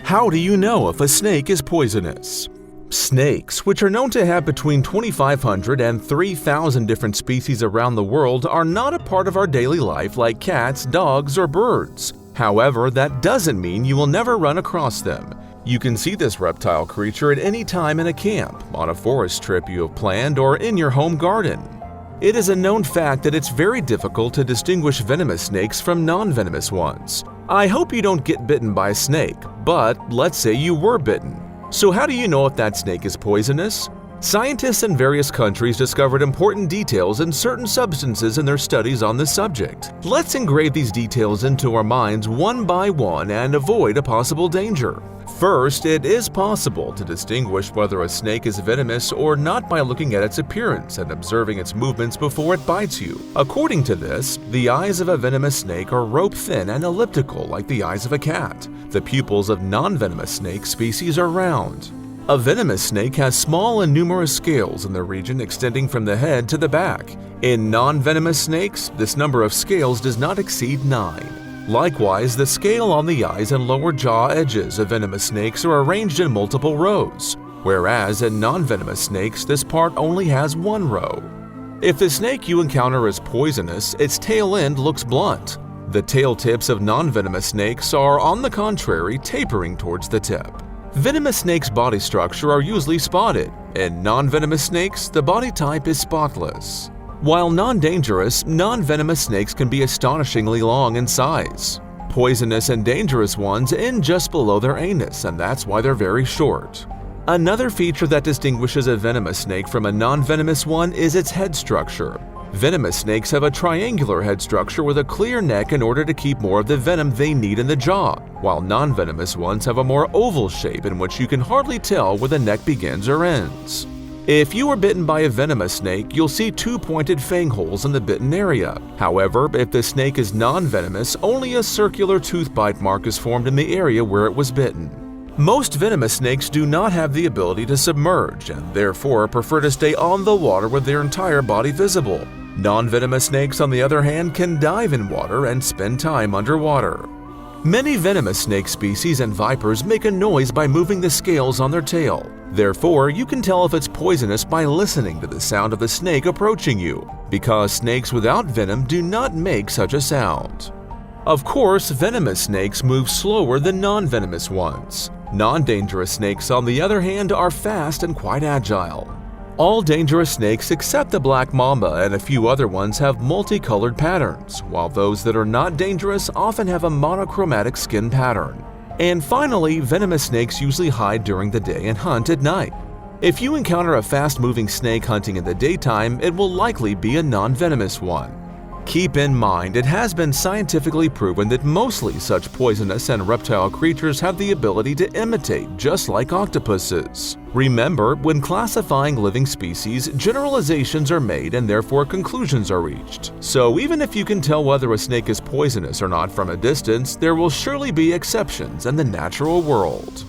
How do you know if a snake is poisonous? Snakes, which are known to have between 2,500 and 3,000 different species around the world, are not a part of our daily life like cats, dogs, or birds. However, that doesn't mean you will never run across them. You can see this reptile creature at any time in a camp, on a forest trip you have planned, or in your home garden. It is a known fact that it's very difficult to distinguish venomous snakes from non-venomous ones. I hope you don't get bitten by a snake, but let's say you were bitten. So how do you know if that snake is poisonous? Scientists in various countries discovered important details in certain substances in their studies on this subject. Let's engrave these details into our minds one by one and avoid a possible danger. First, it is possible to distinguish whether a snake is venomous or not by looking at its appearance and observing its movements before it bites you. According to this, the eyes of a venomous snake are rope-thin and elliptical like the eyes of a cat. The pupils of non-venomous snake species are round. A venomous snake has small and numerous scales in the region extending from the head to the back. In non-venomous snakes, this number of scales does not exceed 9. Likewise, the scale on the eyes and lower jaw edges of venomous snakes are arranged in multiple rows, whereas in non-venomous snakes, this part only has one row. If the snake you encounter is poisonous, its tail end looks blunt. The tail tips of non-venomous snakes are, on the contrary, tapering towards the tip. Venomous snakes' body structure are usually spotted. In non-venomous snakes, the body type is spotless. While non-dangerous, non-venomous snakes can be astonishingly long in size. Poisonous and dangerous ones end just below their anus, and that's why they're very short. Another feature that distinguishes a venomous snake from a non-venomous one is its head structure. Venomous snakes have a triangular head structure with a clear neck in order to keep more of the venom they need in the jaw, while non-venomous ones have a more oval shape in which you can hardly tell where the neck begins or ends. If you were bitten by a venomous snake, you'll see 2 pointed fang holes in the bitten area. However, if the snake is non-venomous, only a circular tooth bite mark is formed in the area where it was bitten. Most venomous snakes do not have the ability to submerge and therefore prefer to stay on the water with their entire body visible. Non-venomous snakes, on the other hand, can dive in water and spend time underwater. Many venomous snake species and vipers make a noise by moving the scales on their tail. Therefore, you can tell if it's poisonous by listening to the sound of the snake approaching you, because snakes without venom do not make such a sound. Of course, venomous snakes move slower than non-venomous ones. Non-dangerous snakes, on the other hand, are fast and quite agile. All dangerous snakes except the black mamba and a few other ones have multicolored patterns, while those that are not dangerous often have a monochromatic skin pattern. And finally, venomous snakes usually hide during the day and hunt at night. If you encounter a fast-moving snake hunting in the daytime, it will likely be a non-venomous one. Keep in mind, it has been scientifically proven that mostly such poisonous and reptile creatures have the ability to imitate, just like octopuses. Remember, when classifying living species, generalizations are made and therefore conclusions are reached. So even if you can tell whether a snake is poisonous or not from a distance, there will surely be exceptions in the natural world.